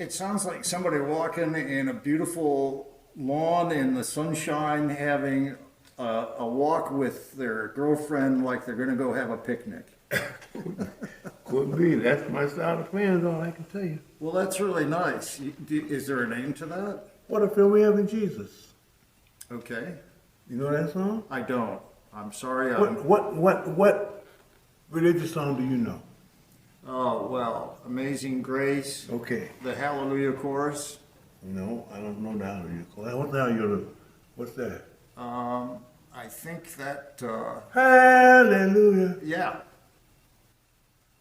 It sounds like somebody walking in a beautiful lawn in the sunshine, having a walk with their girlfriend, like they're going to go have a picnic. Could be. That's my style of playing, all I can tell you. Well, that's really nice. Is there a name to that? What a feel we have in Jesus. Okay. You know that song? I don't. I'm sorry. What religious song do you know? Oh, well, Amazing Grace. Okay. The Hallelujah Chorus. No, I don't know the Hallelujah Chorus. What the Hallelujah? What's that? I think that, Hallelujah. yeah.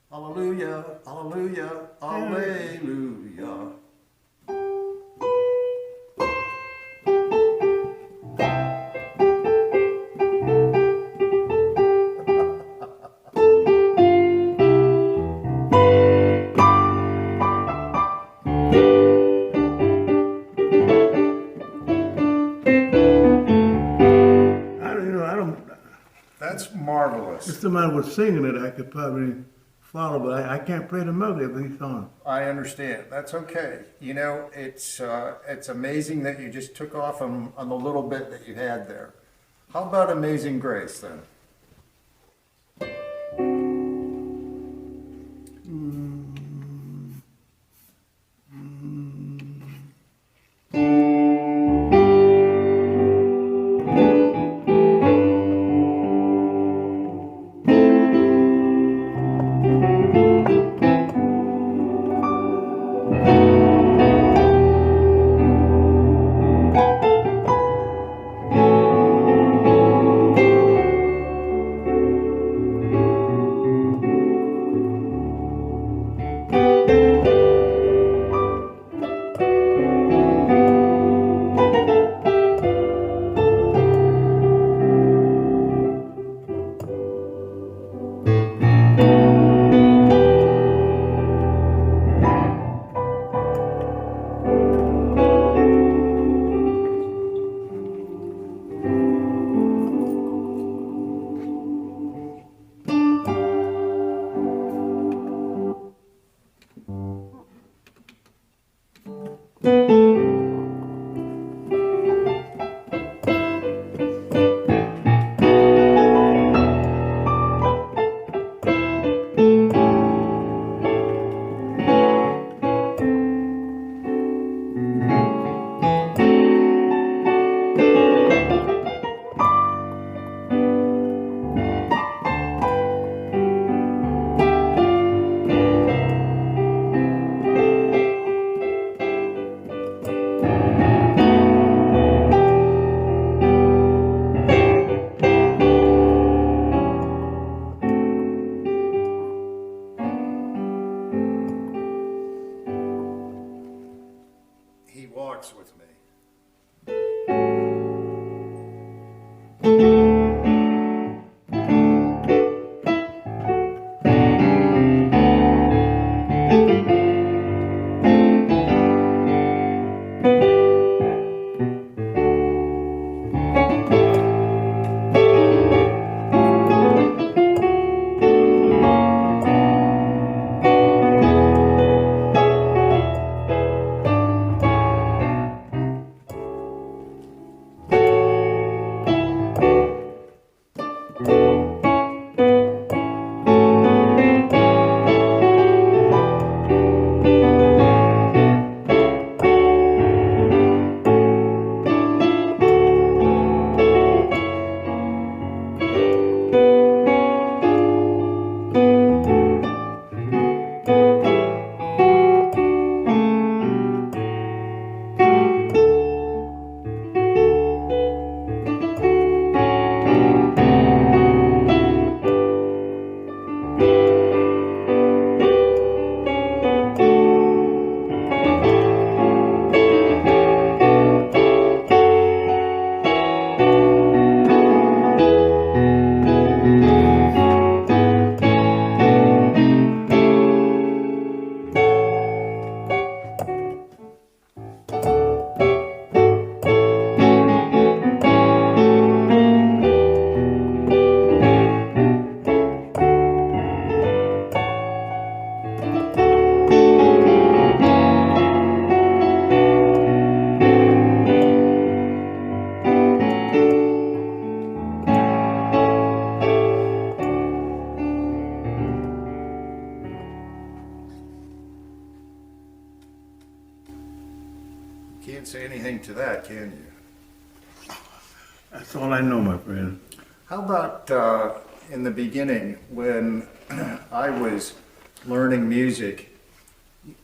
Hallelujah, hallelujah, hallelujah. That's marvelous. If somebody was singing it, I could probably follow, but I can't play the melody of these songs. I understand. That's okay. You know, it's amazing that you just took off on the little bit that you had there. How about Amazing Grace then? He walks with me. Can't say anything to that, can you? That's all I know, my friend. How about in the beginning when I was learning music,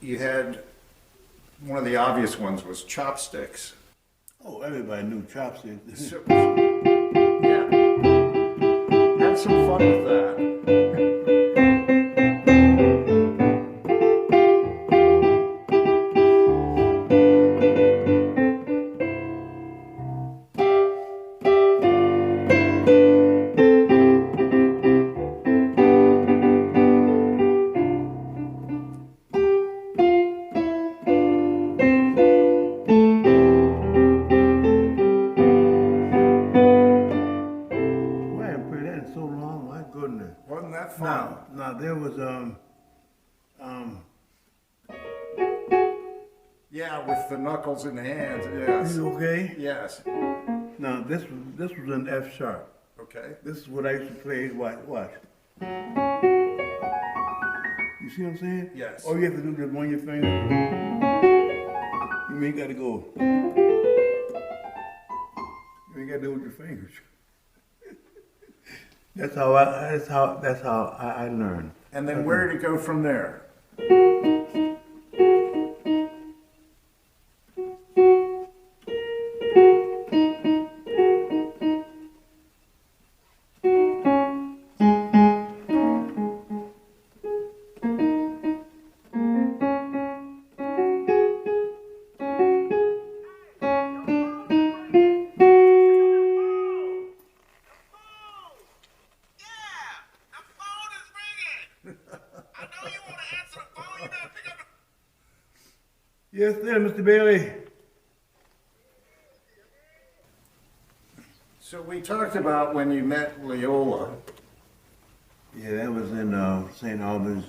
you had one of the obvious ones was chopsticks. Oh, everybody knew chopsticks. So, yeah, have some fun with that. goodness. Wasn't that fun? Now there was Yeah, with the knuckles in the hands, yes. You okay? Yes. Now this was an F sharp. Okay. This is what I used to play. Watch. You see what I'm saying? Yes. All you have to do is just run your finger. You ain't got to go. You ain't got to do it with your fingers. That's how I learned. And then where did it go from there? Yes, sir, Mr. Bailey. So we talked about when you met Leola. Yeah, that was in St. Albans,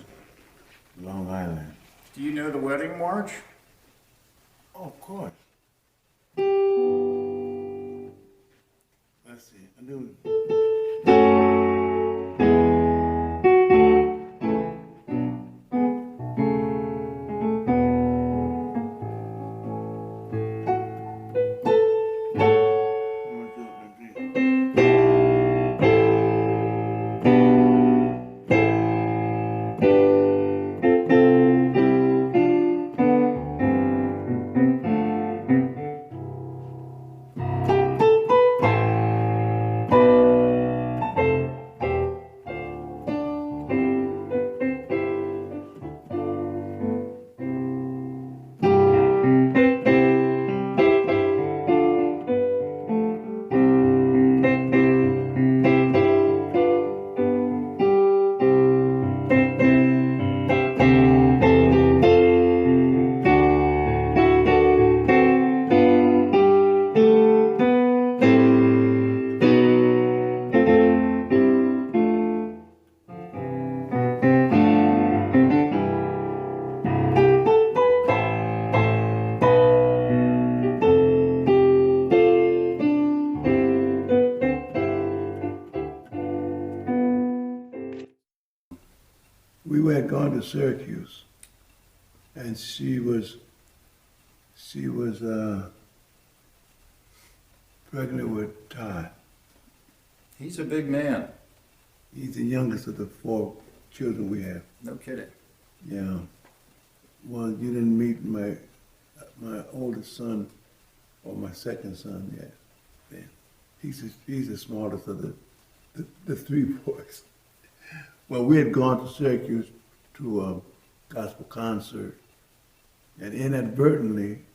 Long Island. Do you know the wedding march? Oh, of course. Let's see. I do. We had gone to Syracuse, and she was pregnant with Todd. He's a big man. He's the youngest of the 4 children we have. No kidding. Yeah. Well, you didn't meet my oldest son or my second son yet. Then he's the smallest of the 3 boys. Well, we had gone to Syracuse to a gospel concert, and inadvertently,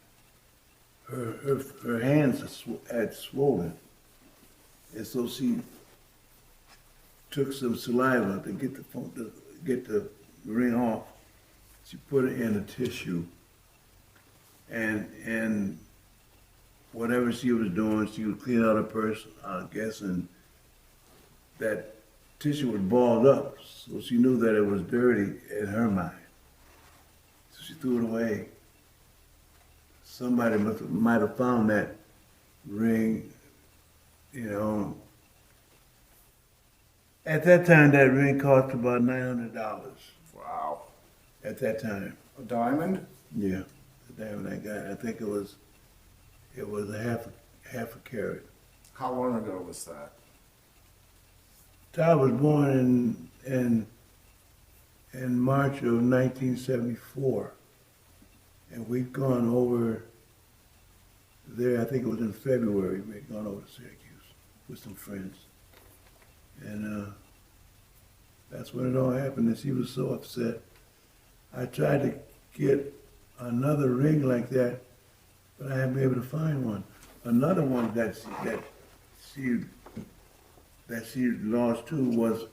her hands had swollen, and so she took some saliva to get the ring off. She put it in a tissue, and whatever she was doing, she would clean out her purse, I guess, and that tissue was balled up, so she knew that it was dirty in her mind. So she threw it away. Somebody might have found that ring, you know. At that time, that ring cost about $900. Wow. At that time. A diamond? Yeah, the diamond I got. I think it was a half a carat. How long ago was that? Todd was born in March of 1974, and we'd gone over there. I think it was in February. We'd gone over to Syracuse with some friends, and that's when it all happened. And she was so upset. I tried to get another ring like that, but I haven't been able to find one. Another one that she lost too was,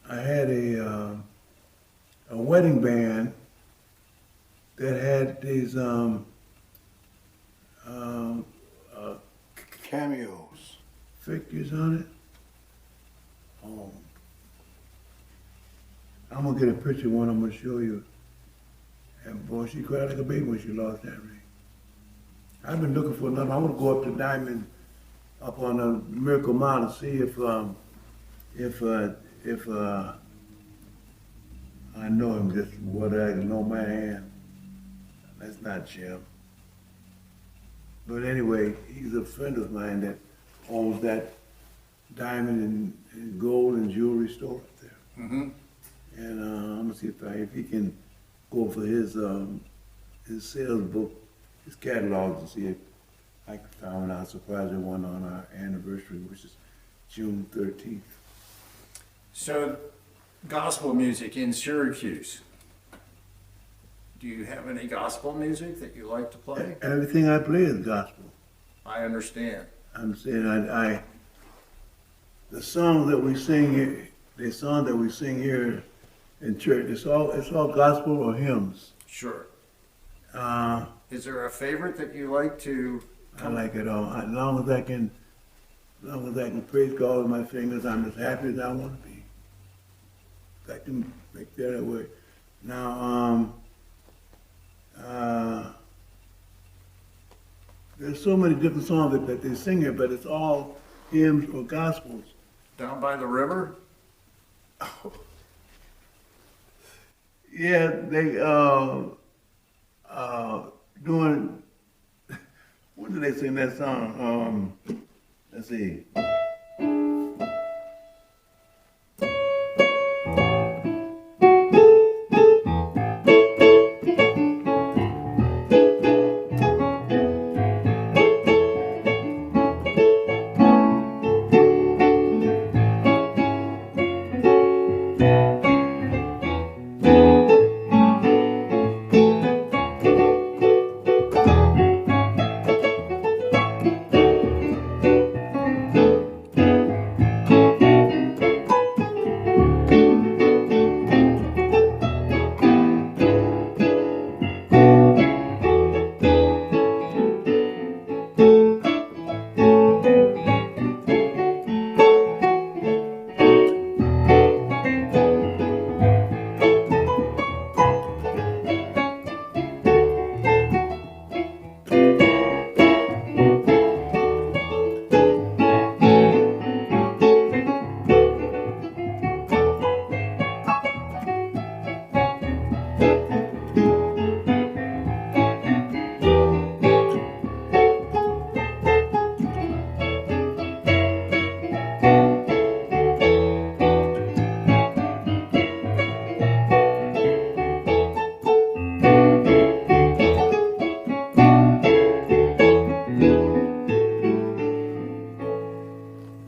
I had a wedding band that had these Cameos. figures on it. Oh, I'm gonna get a picture of one I'm gonna show you. And boy, she cried like a baby when she lost that ring. I've been looking for another. I want to go up to Diamond, up on the Miracle Mile to see if I know him, just what I know my hand. That's not Jim. But anyway, he's a friend of mine that owns that diamond and gold and jewelry store up there. Mm-hmm. And I'm gonna see if he can go for his sales book, his catalog, to see if I can find out a surprise one on our anniversary, which is June 13th. So, gospel music in Syracuse. Do you have any gospel music that you like to play? Everything I play is gospel. I understand. I'm saying the songs that we sing here, the song that we sing here in church, it's all gospel or hymns. Sure. I Is there a favorite that you like to? like it all. As long as I can praise God with my fingers, I'm as happy as I want to be. I can make that way. Now, there's so many different songs that they sing here, but it's all hymns or gospels. Down by the river? Yeah, they doing. When did they sing that song? Let's see.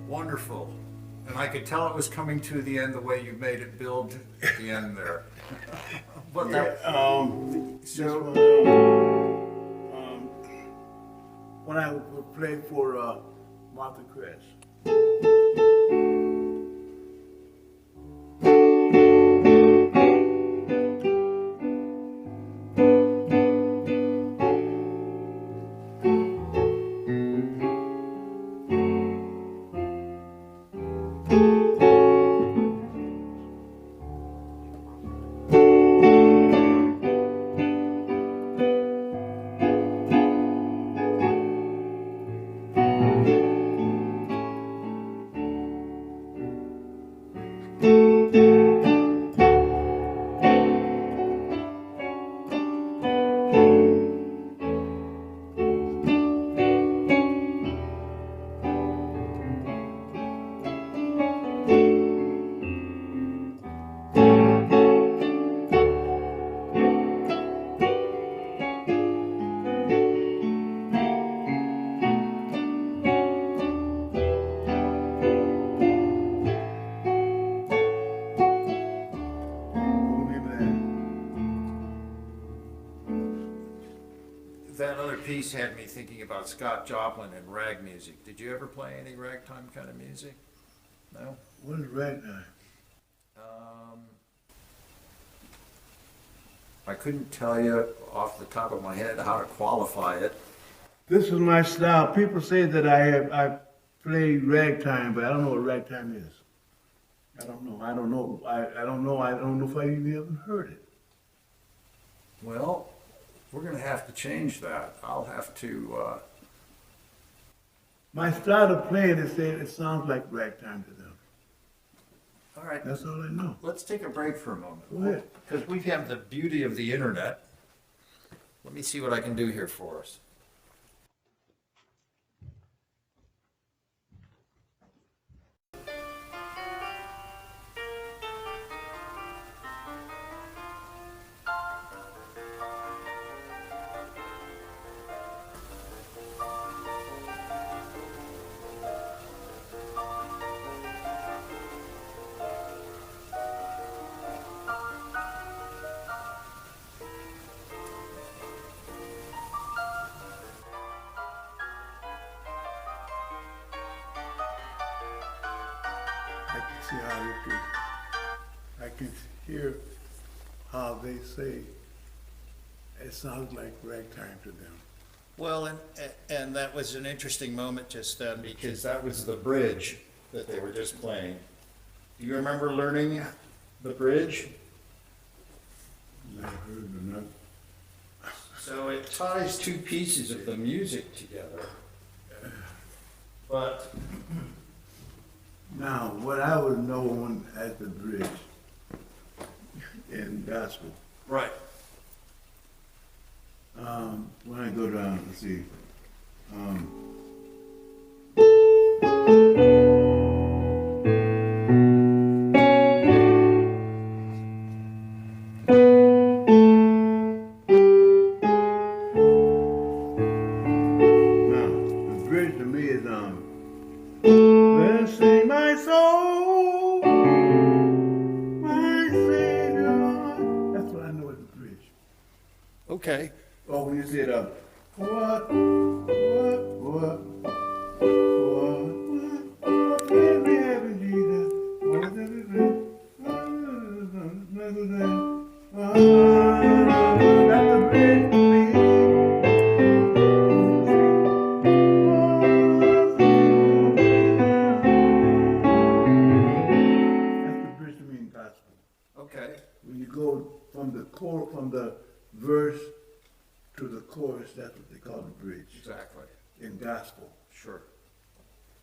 Wonderful. And I could tell it was coming to the end the way you made it build at the end there. But that, So when I played for Martha Crest. that other piece had me thinking about Scott Joplin and rag music. Did you ever play any ragtime kind of music? No? What is ragtime? I couldn't tell you off the top of my head how to qualify it. This is my style. People say that I play ragtime, but I don't know what ragtime is. I don't know. I don't know. I don't know. I don't know if I even ever heard it. Well, we're gonna have to change that. I'll have to, My style of playing is saying it sounds like ragtime to them. all right, That's all I know. let's take a break for a moment. Go ahead. Because we have the beauty of the internet. Let me see what I can do here for us. I can see how they do. I can hear how they say it sounds like ragtime to them. Well, and that was an interesting moment just then because that was the bridge that they were just playing. Do you remember learning the bridge? Never heard of them. So it ties two pieces of the music together. But Now, what I was known as the bridge in gospel, right. when I go down, let's see, now, the bridge to me is, let's sing my soul, my Savior. That's what I know as the bridge. Okay. Oh, when you said, what can we have in Jesus? That's the bridge to me. That's the bridge to me in gospel. Okay. When you go from the verse to the chorus, that's what they call the bridge Exactly. in gospel. Sure.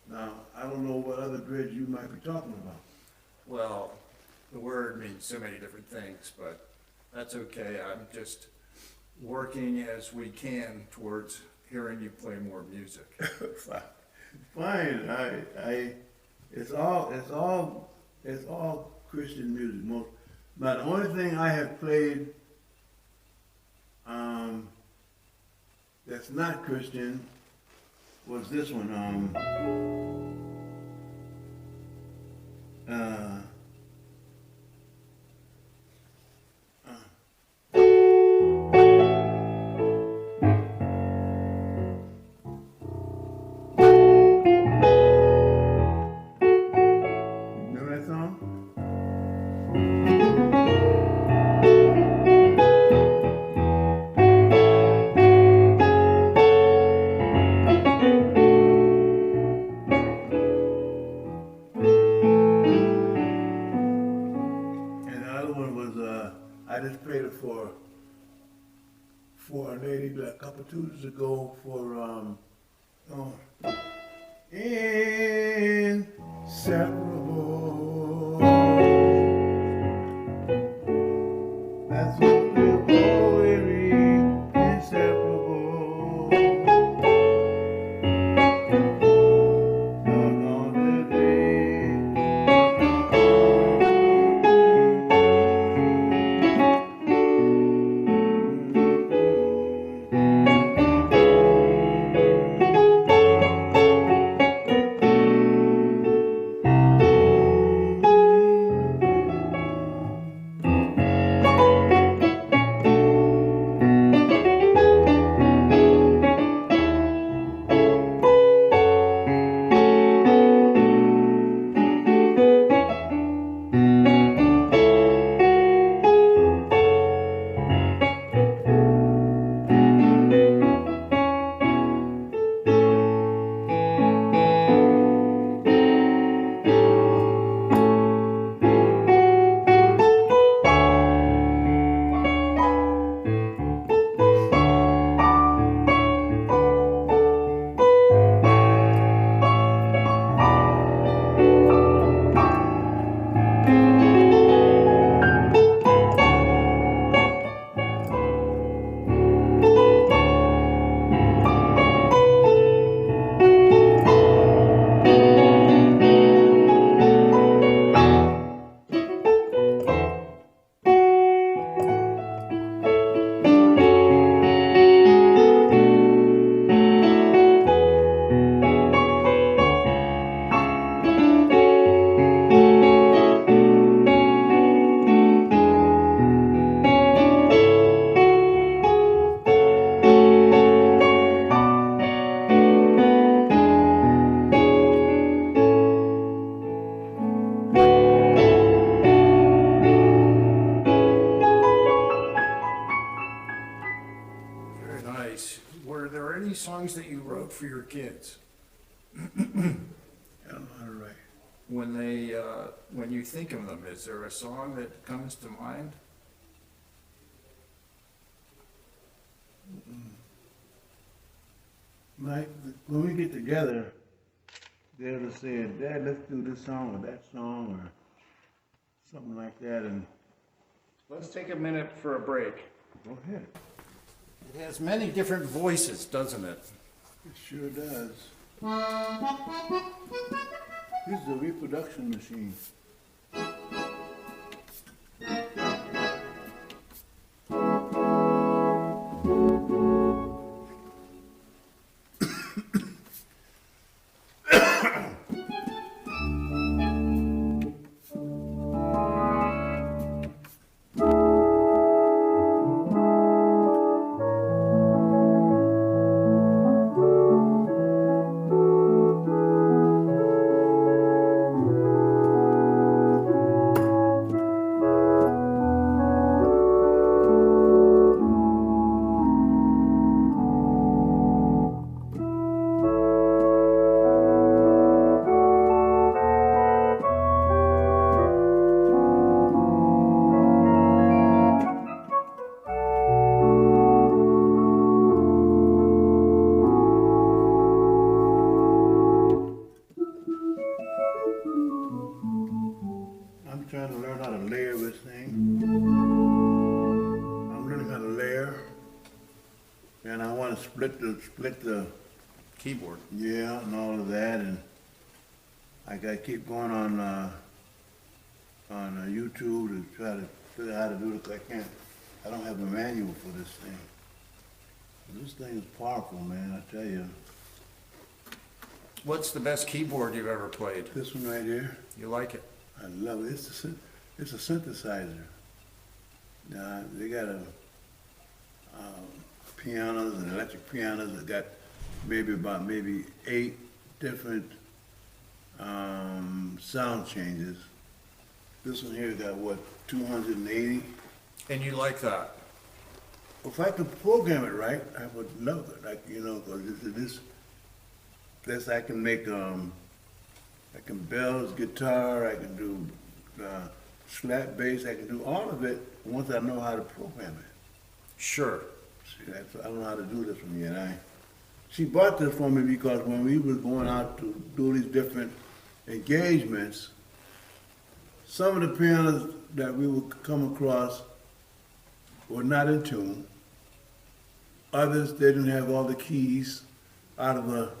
Now, I don't know what other bridge you might be talking about. Well, the word means so many different things, but that's okay. I'm just working as we can towards hearing you play more music. Fine, it's all Christian music. Most, but the only thing I have played, that's not Christian was this one. Remember that song? And the other one was, I just played it for a lady a couple Tuesdays ago for, inseparable. That's what we're already inseparable. Not on the day. for your kids? I don't know how to write. When you think of them, is there a song that comes to mind? Like, when we get together, they'll just say, Dad, let's do this song or that song or something like that, and Let's take a minute for a break. go ahead. It has many different voices, doesn't it? It sure does. This is a reproduction machine. I'm trying to learn how to layer this thing. I'm learning how to layer, and I want to split the Keyboard. yeah and all of that, and I got to keep going on YouTube to try to figure out how to do it. I don't have a manual for this thing. This thing is powerful, man. I tell you. What's the best keyboard you've ever played? This one right here. You like it? I love it. It's a synthesizer. They got pianos and electric pianos that got maybe 8 different sound changes. This one here got what, 280? And you like that? If I could program it right, I would love it. Like, because this I can make I can bells, guitar, I can do slap bass, I can do all of it once I know how to program it. Sure. See, I don't know how to do this one yet. She bought this for me because when we was going out to do these different engagements, some of the pianos that we would come across were not in tune. Others, they didn't have all the keys. Out of a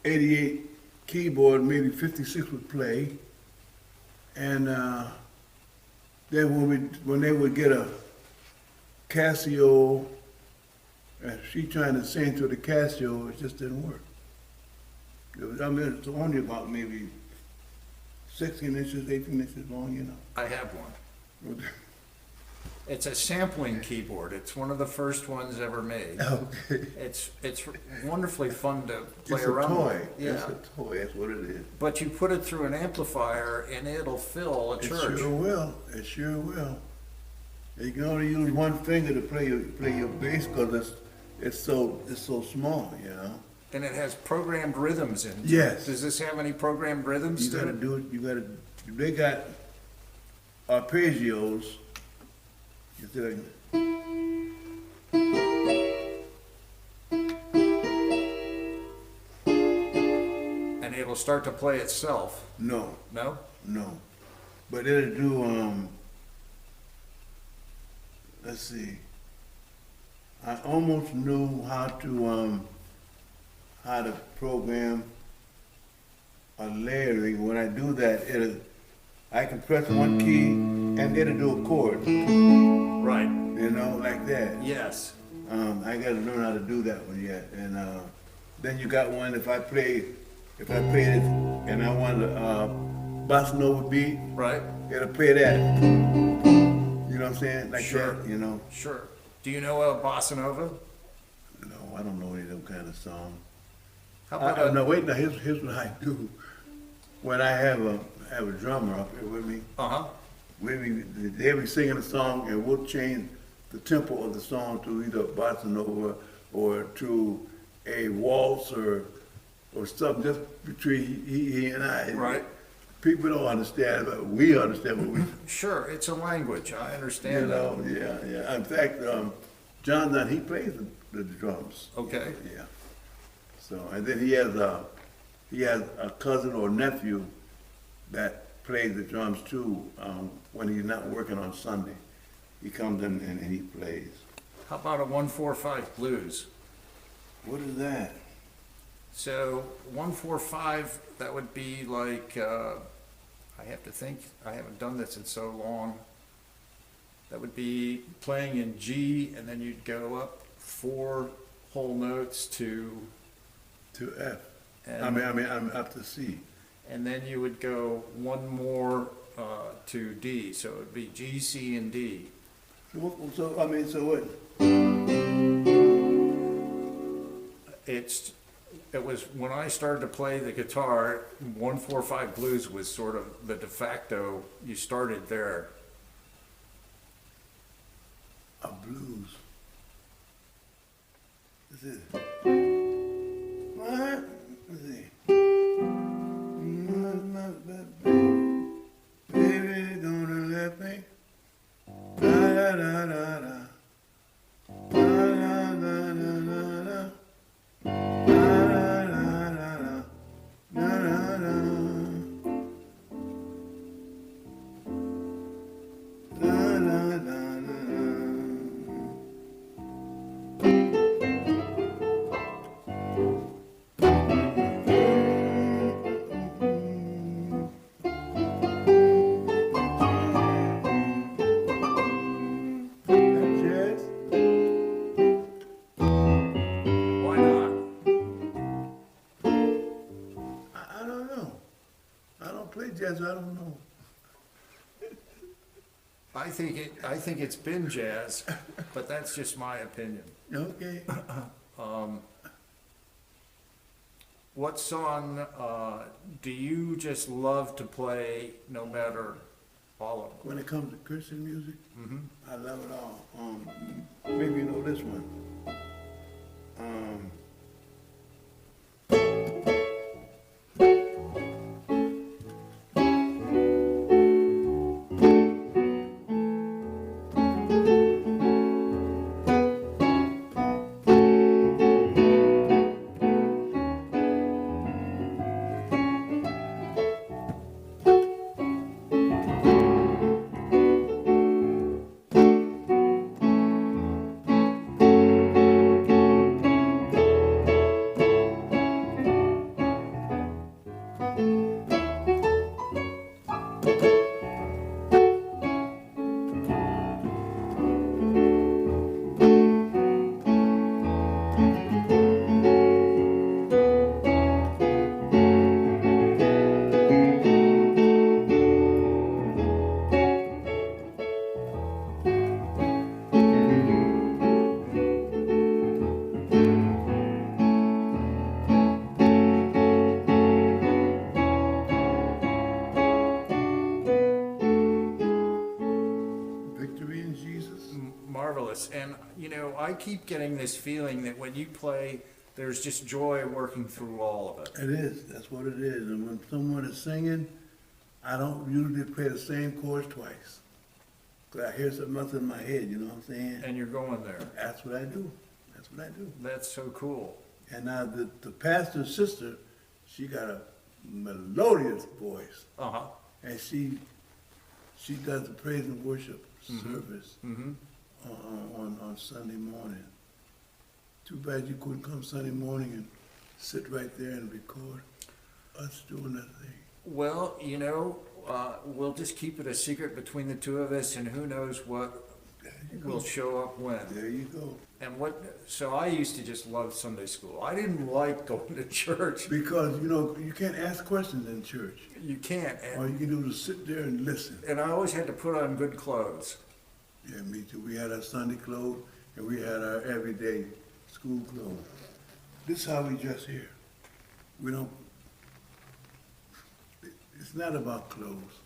88 keyboard, maybe 56 would play. And then when they would get a Casio, and she trying to sing to the Casio, it just didn't work. It's only about maybe 16 inches, 18 inches long, I have one. It's a sampling keyboard. It's one of the first ones ever made. Okay. It's wonderfully fun to play It's around a toy. with. Yeah. It's a toy, that's what it is. But you put it through an amplifier and it'll fill a church. It sure will. It sure will. You can only use one finger to play your bass because it's so small, And it has programmed rhythms in it. Yes. Does this have any programmed rhythms You to gotta it? do it. They got arpeggios. You see, like, And it'll start to play itself. no, No? no. But it'll do, let's see. I almost knew how to program a layering. When I do that, I can press one key and it'll do a chord, Right. like that. Yes. I gotta learn how to do that one yet. And then you got one, if I played it and I want a bossa nova beat, Right. it'll play that. You know what I'm saying? Like Sure. that, Sure. Do you know a bossa nova? No, I don't know any of them kind of songs. How about No, wait, now here's what I do. When I have a drummer up here with me, Uh-huh. they'll be singing a song and we'll change the tempo of the song to either bossa nova or to a waltz or something just between he and I. Right. People don't understand, but we understand what we. Sure, it's a language, I understand that. Yeah. In fact, John Dunn, he plays the drums. Okay. Yeah. So, and then he has a cousin or nephew that plays the drums too. When he's not working on Sunday, he comes in and he plays. How about a 1-4-5 blues? What is that? So 1-4-5, that would be like, I have to think, I haven't done this in so long. That would be playing in G, and then you'd go up 4 whole notes to, To F. And- I'm up to C. and then you would go 1 more to D. So it would be G, C, and D. So what? It was when I started to play the guitar, 1-4-5 blues was sort of the de facto. You started there. A blues. This is what? Let's see. Baby, gonna let me. Da da da da da. Da da da da da da. Why not? I don't know. I don't play jazz. I don't know. I think it's been jazz, but that's just my opinion. Okay. What song do you just love to play, no matter all of them? When it comes to Christian music, I love it all. Maybe you know this one. Victory in Jesus. Marvelous. And, I keep getting this feeling that when you play, there's just joy working through all of it. It is. That's what it is. And when someone is singing, I don't usually play the same chords twice. Because I hear something else in my head, you know what I'm saying? And you're going there. That's what I do. That's what I do. That's so cool. And now the pastor's sister, she got a melodious voice. Uh-huh. And she does the praise and worship service on Sunday morning. Too bad you couldn't come Sunday morning and sit right there and record us doing that thing. Well, we'll just keep it a secret between the two of us, and who knows what will show up when. There you go. And so I used to just love Sunday school. I didn't like going to church. Because, you can't ask questions in church. You can't. All you can do is sit there and listen. And I always had to put on good clothes. Yeah, me too. We had our Sunday clothes and we had our everyday school clothes. This is how we dress here. It's not about clothes.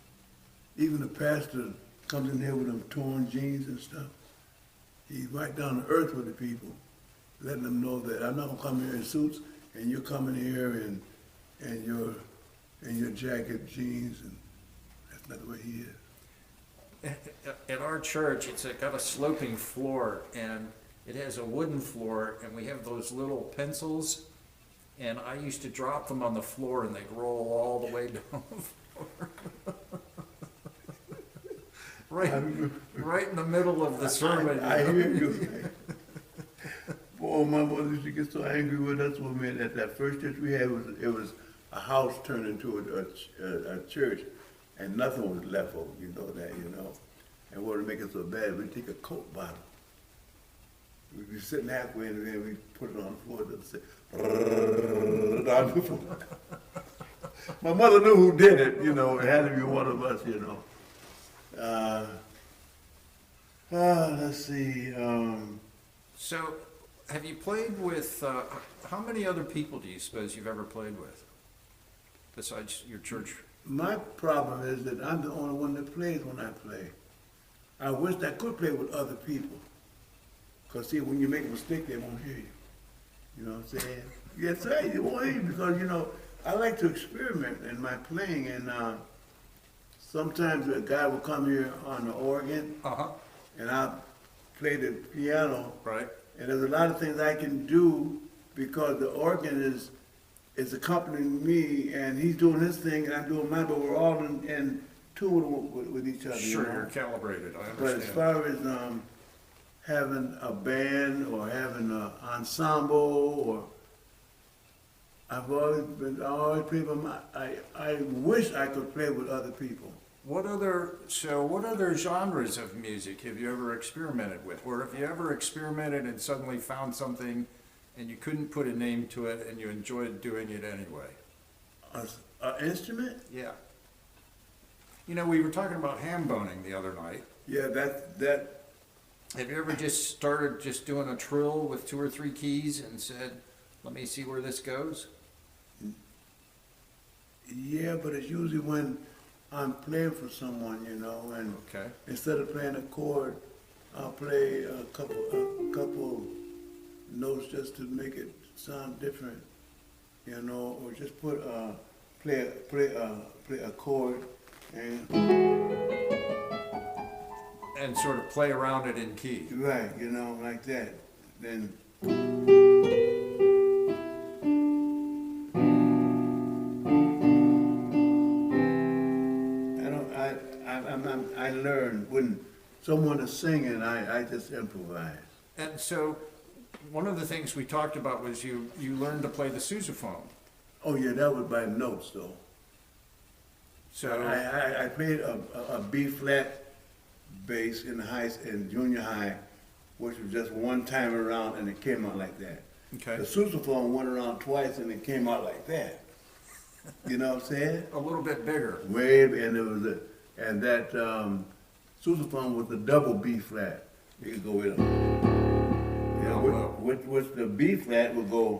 Even the pastor comes in here with them torn jeans and stuff. He's right down to earth with the people. letting them know that I'm not gonna come here in suits and you're coming here and your jacket, jeans, and that's not the way he is. At our church, it's got a sloping floor, and it has a wooden floor, and we have those little pencils, and I used to drop them on the floor, and they'd roll all the way down the floor. Right in the middle of the sermon. I hear you. Boy, my mother used to get so angry with us when we at that first church we had. It was a house turned into a church, and nothing was left over. You know that, you know. And what would make it so bad? We'd take a Coke bottle. We'd be sitting halfway, and then we'd put it on the floor and say, down the floor. My mother knew who did it. You know, it had to be one of us. You know. Let's see. So, have you played with, how many other people do you suppose you've ever played with? Besides your church? My problem is that I'm the only one that plays when I play. I wish I could play with other people. Because, see, when you make a mistake, they won't hear you. You know what I'm saying? Yes, sir, they won't hear you because, you know, I like to experiment in my playing. And sometimes a guy will come here on the organ, and I'll play the piano. Right. And there's a lot of things I can do because the organ is accompanying me, and he's doing his thing, and I'm doing mine, but we're all in tune with each other. Sure, you know? you're calibrated, I understand. But as far as having a band or having an ensemble, or I always play by I wish I could play with other people. What other genres of music have you ever experimented with? Or have you ever experimented and suddenly found something and you couldn't put a name to it and you enjoyed doing it anyway? An instrument? Yeah. You know, we were talking about ham boning the other night. Yeah, that. Have you ever just started just doing a trill with 2 or 3 keys and said, let me see where this goes? Yeah, but it's usually when I'm playing for someone, you know, and instead of playing a chord, I'll play a couple notes just to make it sound different, you know, or just play a chord and sort of play around it in key. Right, you know, like that. Then I learn when someone is singing, I just improvise. And so one of the things we talked about was you learned to play the sousaphone. Oh yeah, that was by notes though. So I played a B flat bass in junior high, which was just one time around and it came out like that. Okay. The sousaphone went around twice and it came out like that. You know what I'm saying? A little bit bigger. And that sousaphone was a double B flat. You could go with a, which the B flat would go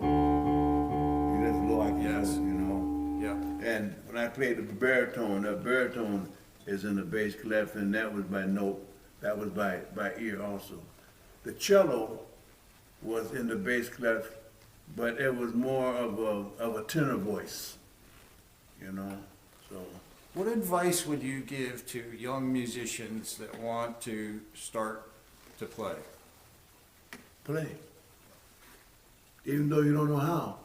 as low I can go, you know. Yeah. And when I played the baritone, that baritone is in the bass clef, and that was by note. That was by ear also. The cello was in the bass clef, but it was more of a tenor voice, you know. So. What advice would you give to young musicians that want to start to play? Play. Even though you don't know how.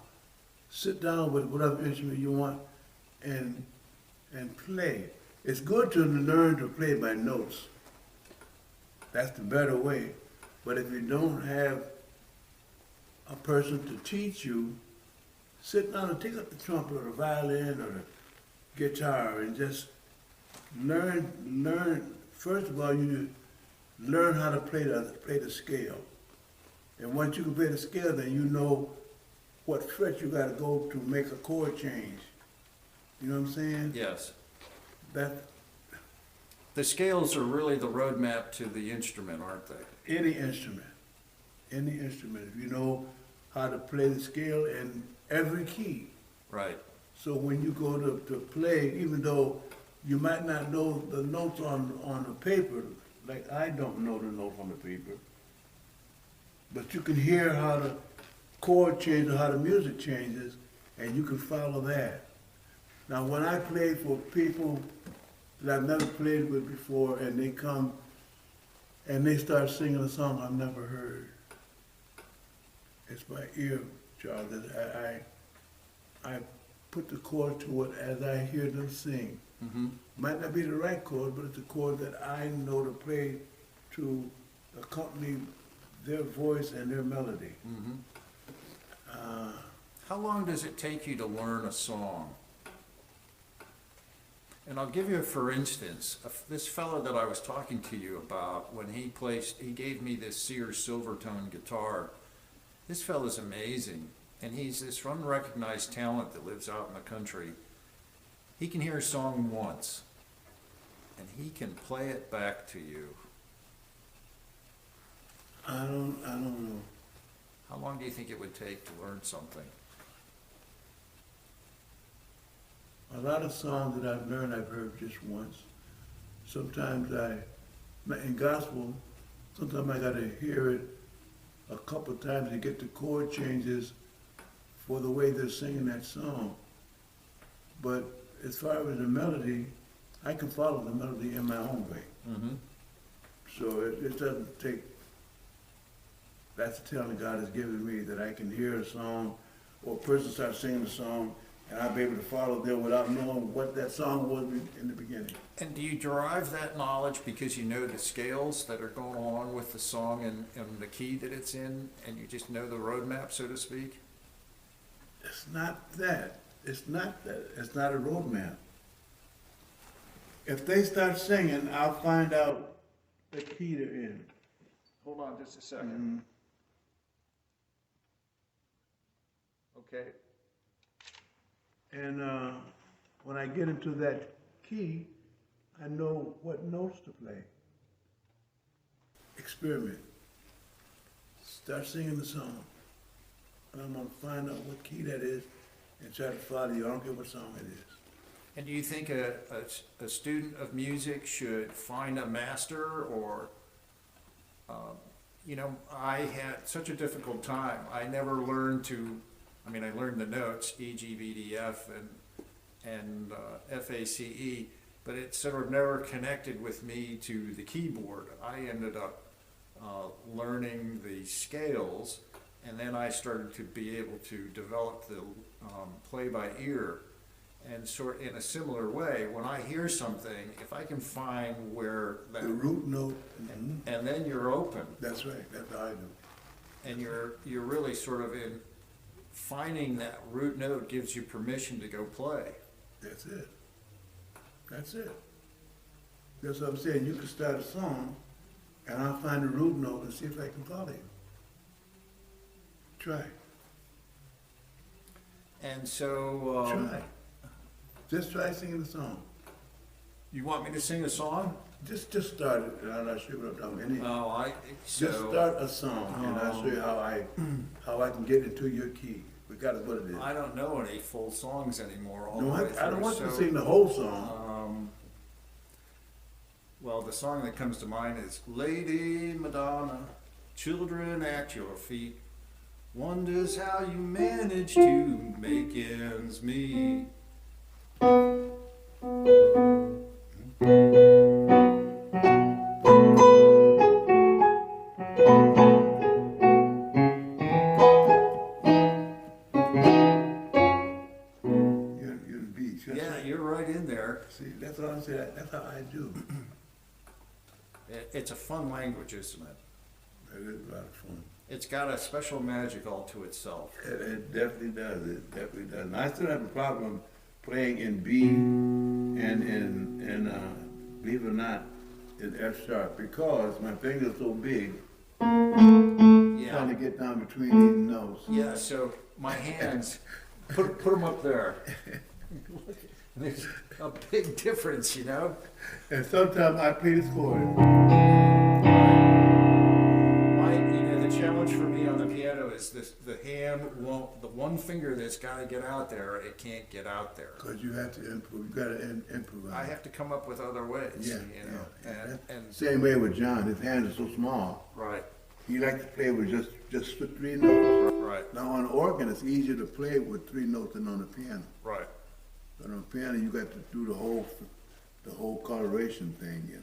Sit down with whatever instrument you want and play. It's good to learn to play by notes. That's the better way. But if you don't have a person to teach you, sit down and take up the trumpet or the violin or the guitar and just learn. First of all, you learn how to play the scale. And once you can play the scale, then you know what fret you got to go to make a chord change. You know what I'm saying? Yes. That the scales are really the roadmap to the instrument, aren't they? Any instrument. If you know how to play the scale in every key. Right. So when you go to play, even though you might not know the notes on the paper, like I don't know the notes on the paper, but you can hear how the chord changes, how the music changes, and you can follow that. Now, when I play for people that I've never played with before, and they come and they start singing a song I've never heard, it's my ear, Charles. I put the chord to it as I hear them sing. Mm-hmm. Might not be the right chord, but it's a chord that I know to play to accompany their voice and their melody. Mm-hmm. How long does it take you to learn a song? And I'll give you, for instance, this fellow that I was talking to you about, when he gave me this Sears Silvertone guitar. This fellow's amazing, and he's this unrecognized talent that lives out in the country. He can hear a song once, and he can play it back to you. I don't know. How long do you think it would take to learn something? A lot of songs that I've learned, I've heard just once. Sometimes in gospel, sometimes I gotta hear it a couple of times to get the chord changes for the way they're singing that song. But as far as the melody, I can follow the melody in my own way. Mm-hmm. So it doesn't take, that's the talent God has given me, that I can hear a song, or a person starts singing a song, and I'll be able to follow them without knowing what that song was in the beginning. And do you derive that knowledge because you know the scales that are going along with the song and the key that it's in, and you just know the roadmap, so to speak? It's not that. It's not that. It's not a roadmap. If they start singing, I'll find out the key they're in. Hold on just a second. Okay. And when I get into that key, I know what notes to play. Experiment. Start singing the song. And I'm going to find out what key that is and try to follow you. I don't care what song it is. And do you think a student of music should find a master, or, I had such a difficult time. I never learned I learned the notes, E, G, B, D, F, and F, A, C, E, but it sort of never connected with me to the keyboard. I ended up learning the scales, and then I started to be able to develop the play by ear. And sort in a similar way, when I hear something, if I can find where that The root note. and then you're open, That's right. That's how I do. and you're really sort of in finding that root note gives you permission to go play. That's it. That's it. That's what I'm saying. You can start a song, and I'll find the root note and see if I can follow you. Try. And so, Try. Just try singing the song. you want me to sing a song? Just start it, and I'm not sure what I'm doing. No, Just start a song, and I'll show you how I can get into your key, regardless what it is. I don't know any full songs anymore. All No, the way I don't through, want you to so, sing the whole song. Well, the song that comes to mind is Lady Madonna, children at your feet, wonders how you manage to make ends meet. You're the beach. Yeah, you're right in there. See, that's what I'm saying. That's how I do. It's a fun language, isn't it? It is a lot of fun. It's got a special magic all to itself. It definitely does. It definitely does. And I still have a problem playing in B and believe it or not, in F sharp, because my finger's so big. Trying to get down between these notes. Yeah, so my hands, put them up there. There's a big difference, you know? And sometimes I play this chord. The challenge for me on the piano is the hand won't, the one finger that's got to get out there, it can't get out there. Because you have to improve. You got to improvise. I have to come up with other ways, Yeah, you know? yeah. And Same way with John. His hands are so small. right. he liked to play with just with 3 notes. Right, Now on the organ, it's easier to play with 3 notes than on the piano. right. But on the piano, you got to do the whole coloration thing, you know.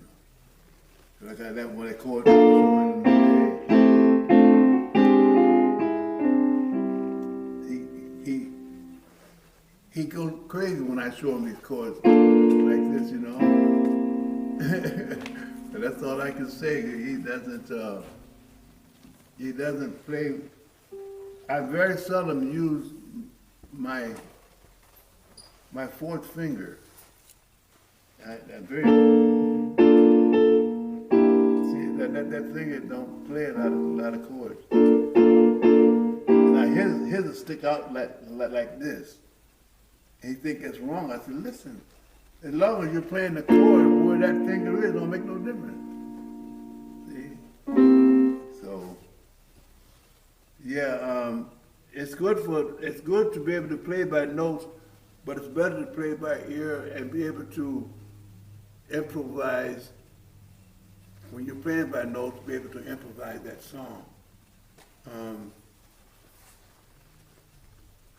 So like that when I chord. He goes crazy when I show him these chords like this, you know. But that's all I can say. He doesn't play. I very seldom use my 4th finger. I very see that finger don't play a lot of chords. Now his will stick out like this. And he think that's wrong. I said, listen, as long as you're playing the chord where that finger is, don't make no difference. See? So, yeah, it's good to be able to play by notes, but it's better to play by ear and be able to improvise. When you're playing by notes, be able to improvise that song.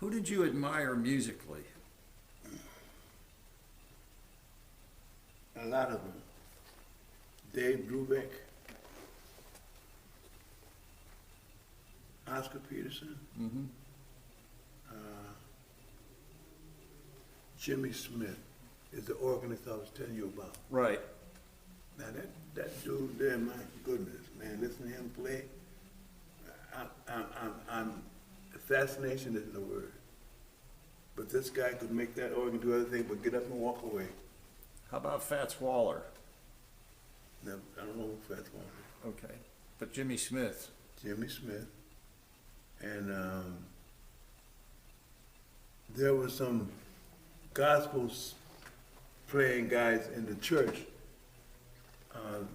Who did you admire musically? A lot of them. Dave Brubeck, Oscar Peterson, Mm-hmm. Jimmy Smith is the organist I was telling you about. Right. Now that dude there, my goodness, man, listen to him play. I'm fascination isn't the word. But this guy could make that organ do other things but get up and walk away. How about Fats Waller? Now, I don't know who Fats Waller is. Okay. But Jimmy Smith. Jimmy Smith. And there were some gospel playing guys in the church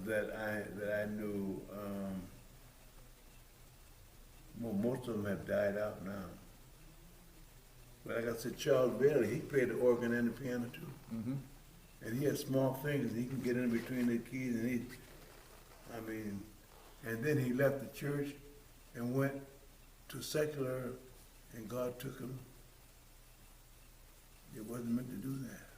that I knew. Well, most of them have died out now. But like I said, Charles Bailey, he played the organ and the piano too. Mm-hmm. And he had small fingers. He can get in between the keys, and and then he left the church and went to secular, and God took him. It wasn't meant to do that.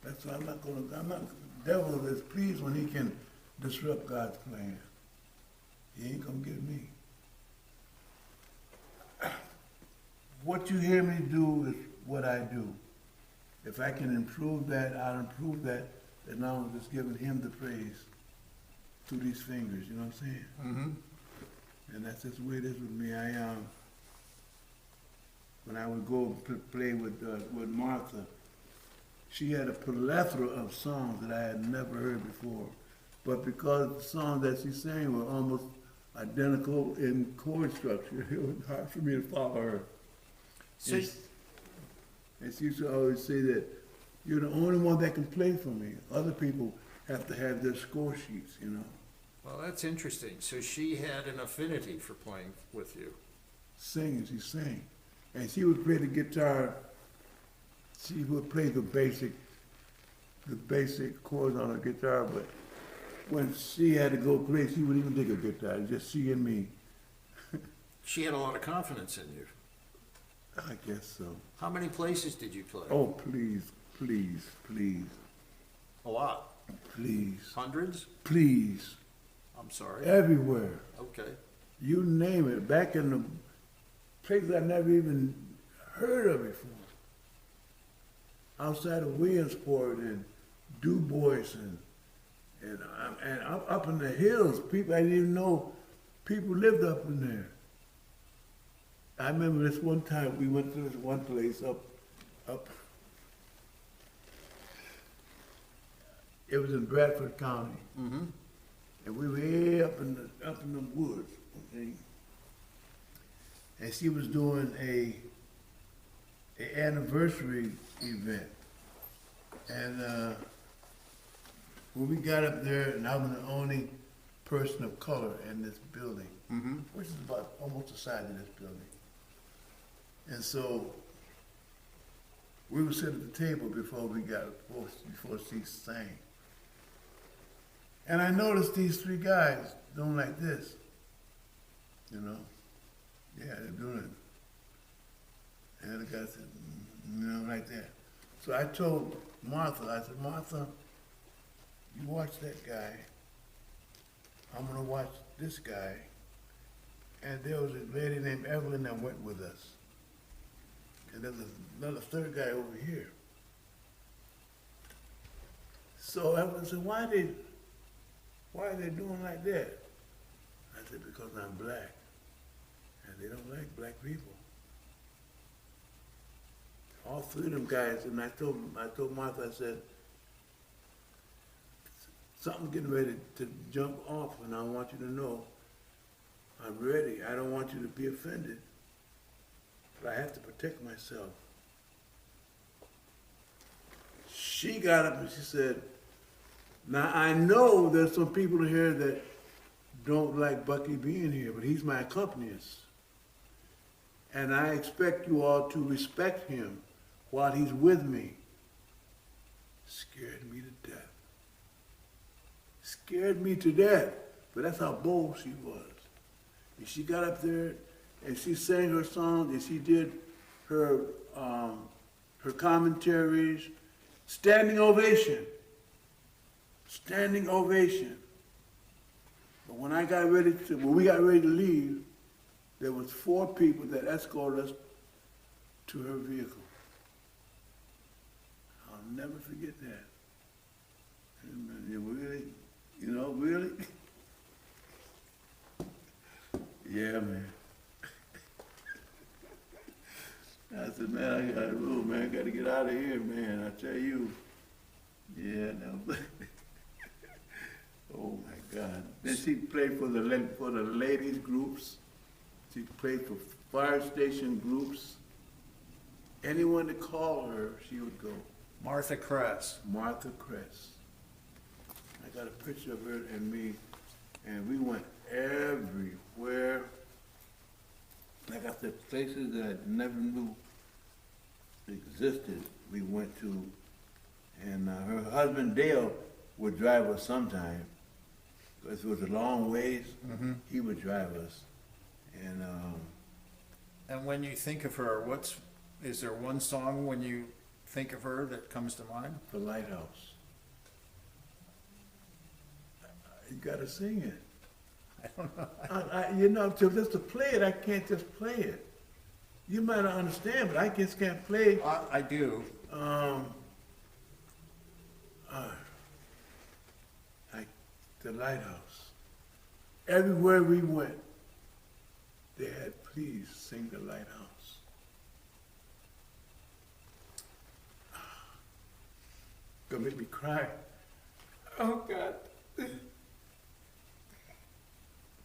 That's why the devil is pleased when he can disrupt God's plan. He ain't gonna get me. What you hear me do is what I do. If I can improve that, I'll improve that, as long as it's giving him the praise through these fingers, you know what I'm saying? Mm-hmm. And that's just the way it is with me. When I would go play with Martha, she had a plethora of songs that I had never heard before. But because the songs that she sang were almost identical in chord structure, it was hard for me to follow her. So, And she used to always say that you're the only one that can play for me. Other people have to have their score sheets, you know. well, that's interesting. So she had an affinity for playing with you. Singing, she sang. And she would play the guitar. She would play the basic chords on her guitar, but when she had to go play, she wouldn't even take a guitar, just she and me. She had a lot of confidence in you. I guess so. How many places did you play? Oh, please, please, please, A lot. please, Hundreds? please. I'm sorry. Everywhere. Okay. You name it. Back in the places I never even heard of before. Outside of Williamsport and Du Bois and up in the hills, people I didn't even know people lived up in there. I remember this one time we went to this one place up. It was in Bradford County, Mm-hmm. and we were way up in the woods. Okay? And she was doing a anniversary event, and when we got up there, and I was the only person of color in this building, Mm-hmm. which is about almost the size of this building. And so we were sitting at the table before she sang. And I noticed these 3 guys doing like this. you know. Yeah, they're doing it. And the guy said, you know, like that. So I told Martha, I said, Martha, you watch that guy. I'm gonna watch this guy. And there was a lady named Evelyn that went with us. And there's another third guy over here. So Evelyn said, why are they doing like that? I said, because I'm black. And they don't like black people. All three of them guys, and I told Martha, I said, something's getting ready to jump off, and I want you to know I'm ready. I don't want you to be offended, but I have to protect myself. She got up and she said, now I know there's some people here that don't like Bucky being here, but he's my accompanist. And I expect you all to respect him while he's with me. Scared me to death. Scared me to death. But that's how bold she was. And she got up there and she sang her songs and she did her commentaries. Standing ovation. Standing ovation. But when we got ready to leave, there was 4 people that escorted us to her vehicle. I'll never forget that. And really, really? Yeah, man. I said, man, I got a rule, man. I got to get out of here, man. I tell you. Yeah, no. Oh my God. Then she played for the ladies groups. She played for fire station groups. Anyone that called her, she would go. Martha Kress. Martha Kress. I got a picture of her and me, and we went everywhere. Like I said, places that I never knew existed, we went to. And her husband Dale would drive us sometime. Because it was a long ways, he would drive us. And when you think of her, is there one song when you think of her that comes to mind? The Lighthouse. You gotta sing it. I don't know. Just to play it, I can't just play it. You might not understand, but I just can't play. I do. Like the Lighthouse. Everywhere we went, they had, please sing the Lighthouse. Gonna make me cry. Oh God.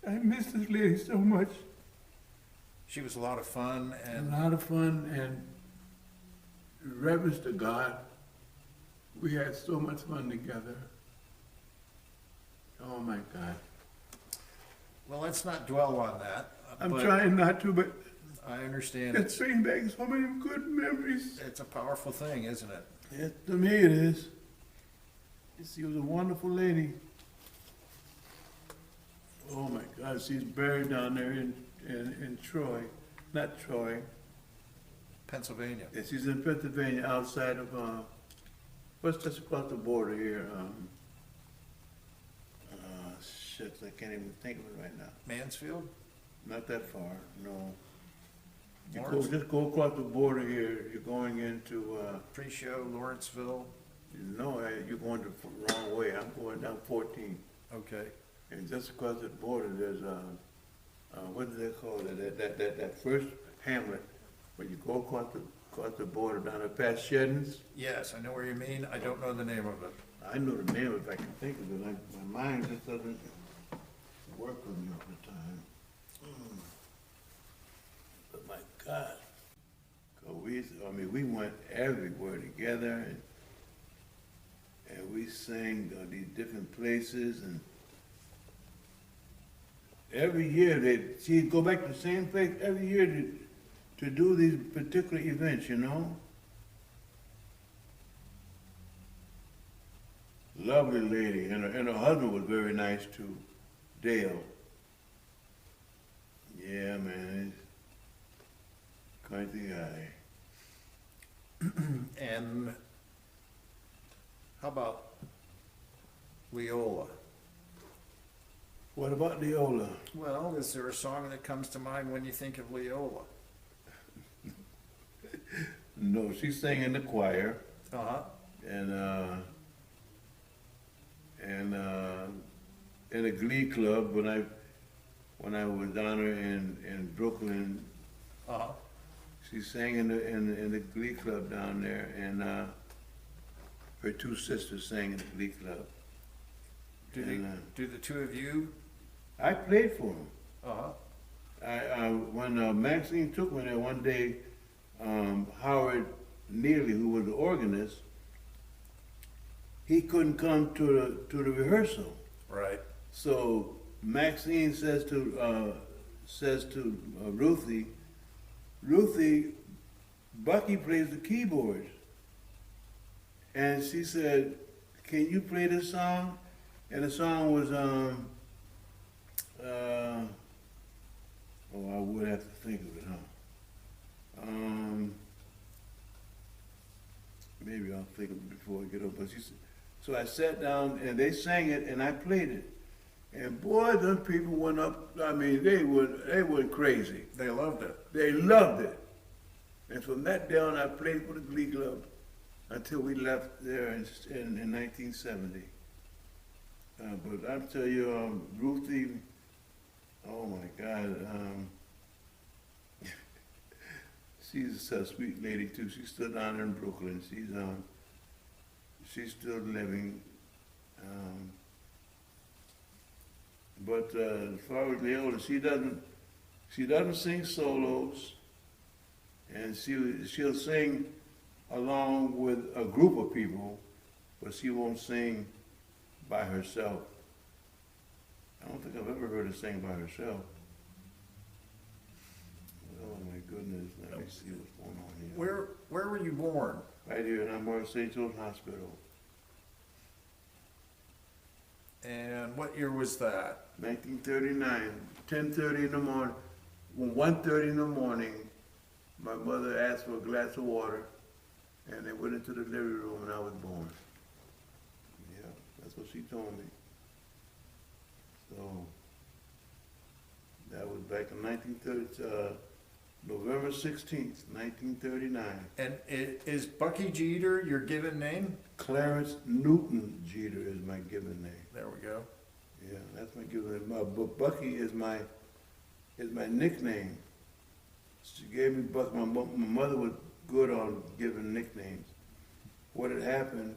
I miss this lady so much. She was a lot of fun and A lot of fun and reverence to God. We had so much fun together. Oh my God. well, let's not dwell on that. I'm but trying not to, but I understand it's bringing back so many good memories. it's a powerful thing, isn't it? Yes, to me it is. She was a wonderful lady. Oh my God, she's buried down there in Troy, not Troy. Pennsylvania. Yeah, she's in Pennsylvania, outside of what's just across the border here? Shit, I can't even think of it right now. Mansfield? Not that far, no. Lawrence? Just go across the border here. You're going into Pre-show, Lawrenceville. no, you're going the wrong way. I'm going down 14. Okay. And just across the border, there's what do they call it? That first hamlet where you go across the border down there past Sheddon's. Yes, I know where you mean. I don't know the name of it. I know the name if I can think of it. My mind just doesn't work with me all the time. But my God, 'cause we went everywhere together, and we sang these different places, and every year she'd go back to the same place every year to do these particular events, you know. Lovely lady, and her husband was very nice too, Dale. Yeah, man. It's quite the guy. And how about Leola? What about Leola? Well, is there a song that comes to mind when you think of Leola? No, she sang in the choir. Uh-huh. And in a glee club when I was down there in Brooklyn. Uh-huh. She sang in the glee club down there, and her two sisters sang in the glee club. Do the two of you? I played for them. Uh-huh. When Maxine took me there one day, Howard Neely, who was the organist, he couldn't come to the rehearsal. Right. So Maxine says to Ruthie, Bucky plays the keyboards, and she said, "Can you play this song?" And the song was I would have to think of it, huh? Maybe I'll think of it before I get up. But she said, so I sat down and they sang it and I played it. And boy, them people went up. I mean, they went crazy. They loved it. They loved it. And from that day on, I played for the Glee Club until we left there in 1970. But I'll tell you, Ruthie, oh my God, she's a sweet lady too. She's still down there in Brooklyn. She's still living. But as far as Leola, she doesn't sing solos, and she'll sing along with a group of people, but she won't sing by herself. I don't think I've ever heard her sing by herself. Oh my goodness, let me see what's going on here. Where were you born? Right here in Amara St. Joe's Hospital. And what year was that? 1939, 10:30 in the morning, 1:30 in the morning, my mother asked for a glass of water, and they went into the living room and I was born. Yeah, that's what she told me. So, that was back in 1930, November 16th, 1939. And is Bucky Geter your given name? Clarence Newton Geter is my given name. There we go. Yeah, that's my given name. But Bucky is my nickname. She gave me Bucky. My mother was good on giving nicknames. What had happened,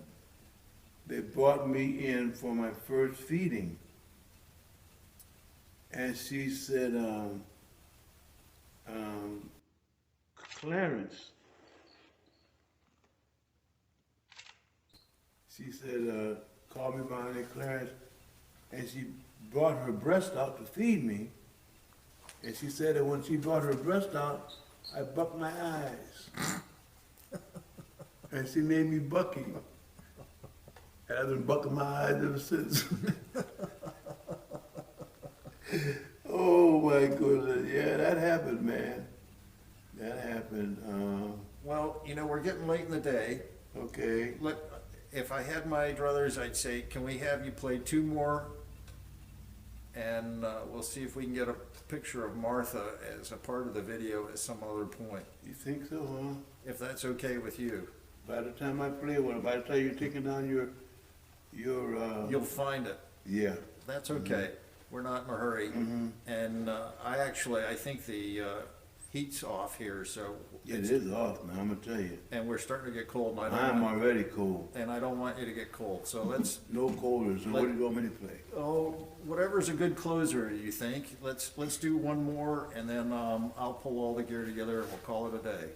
they brought me in for my first feeding. And she said, Clarence. She said, call me by my name, Clarence. And she brought her breast out to feed me. And she said that when she brought her breast out, I bucked my eyes. And she named me Bucky. And I've been bucking my eyes ever since. Oh my goodness, yeah, that happened, man. That happened. Well, we're getting late in the day. Okay. If I had my druthers, I'd say, can we have you play two more? And we'll see if we can get a picture of Martha as a part of the video at some other point. You think so, huh? If that's okay with you. By the time I play one, by the time you're taking down your You'll find it. Yeah. That's okay. We're not in a hurry. And I think the heat's off here, so. It is off, man, I'm gonna tell you. And we're starting to get cold. And I'm already cold. And I don't want you to get cold, so let's. No colder, so what do you want me to play? Oh, whatever's a good closer, you think. Let's do one more, and then I'll pull all the gear together, and we'll call it a day.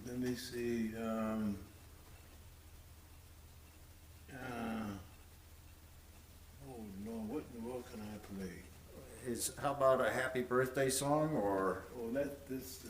Let me see, oh no, what in the world can I play? How about a happy birthday song, or? Oh, this.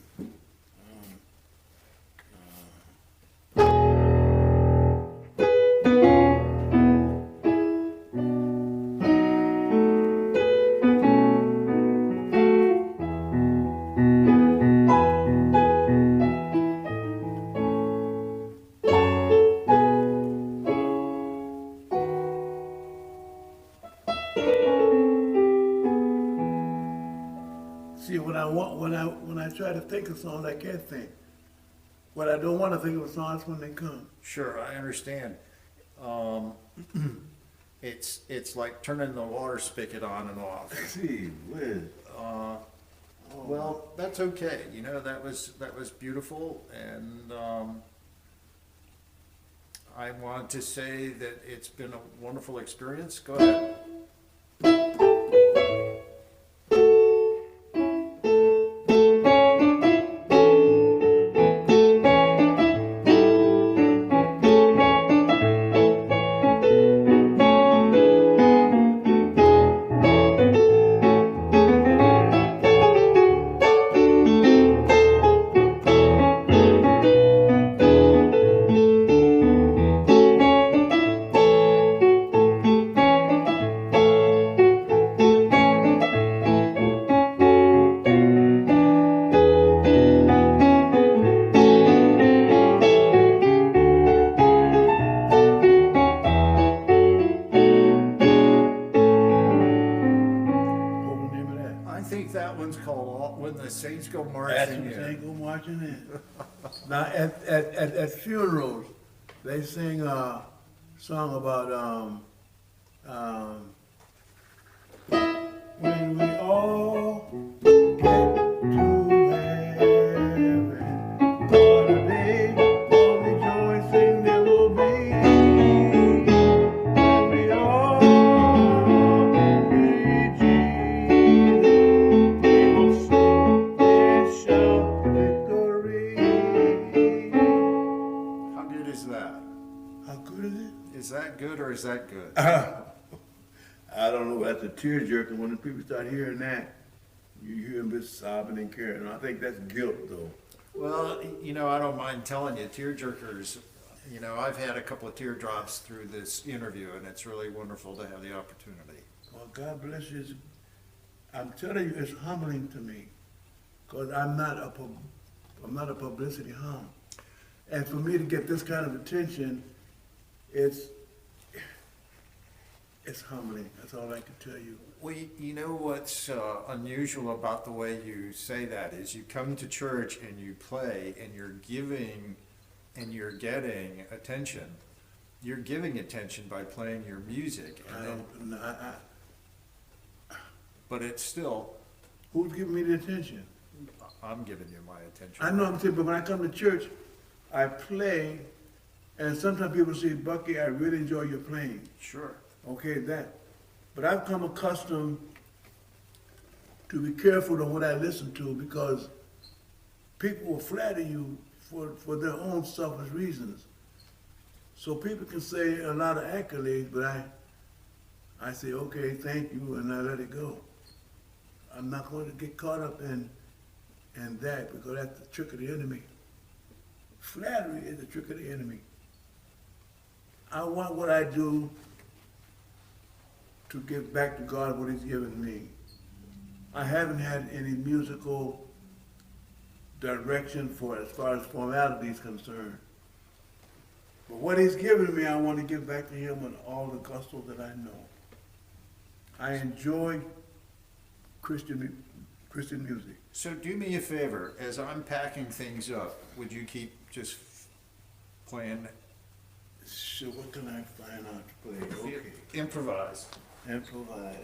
when I try to think of songs, I can't think. When I don't want to think of a song, that's when they come. Sure, I understand. It's like turning the water spigot on and off. See, Liz. Well, that's okay. You know, that was beautiful, and I want to say that it's been a wonderful experience. Go ahead. When the Saints Go Marching In. Saints Go Marching In. Now, at funerals, they sing a song about when we all get to heaven, what a day of rejoicing there will be. When we all meet Jesus, we will sing and shout victory. How good is that? How good is it? Is that good or is that good? I don't know, that's a tearjerker. When the people start hearing that, you hear them just sobbing and carrying. I think that's guilt, though. Well, you know, I don't mind telling you, tearjerkers, you know, I've had a couple of teardrops through this interview, and it's really wonderful to have the opportunity. Well, God bless you. I'm telling you, it's humbling to me, because I'm not a publicity hound. And for me to get this kind of attention, it's humbling. That's all I can tell you. Well, you know what's unusual about the way you say that is you come to church and you play and you're giving and you're getting attention. You're giving attention by playing your music. But it's still... Who's giving me the attention? I'm giving you my attention. I know I'm saying, but when I come to church, I play, and sometimes people say, Bucky, I really enjoy your playing. Sure. Okay, that. But I've come accustomed to be careful of what I listen to, because people will flatter you for their own selfish reasons. So people can say a lot of accolades, but I say, okay, thank you, and I let it go. I'm not going to get caught up in that, because that's the trick of the enemy. Flattery is the trick of the enemy. I want what I do to give back to God what He's given me. I haven't had any musical direction for as far as formality is concerned. But what He's given me, I want to give back to Him with all the gusto that I know. I enjoy Christian music. So do me a favor, as I'm packing things up, would you keep just playing? So what can I find out to play? Okay. Improvise. Improvise.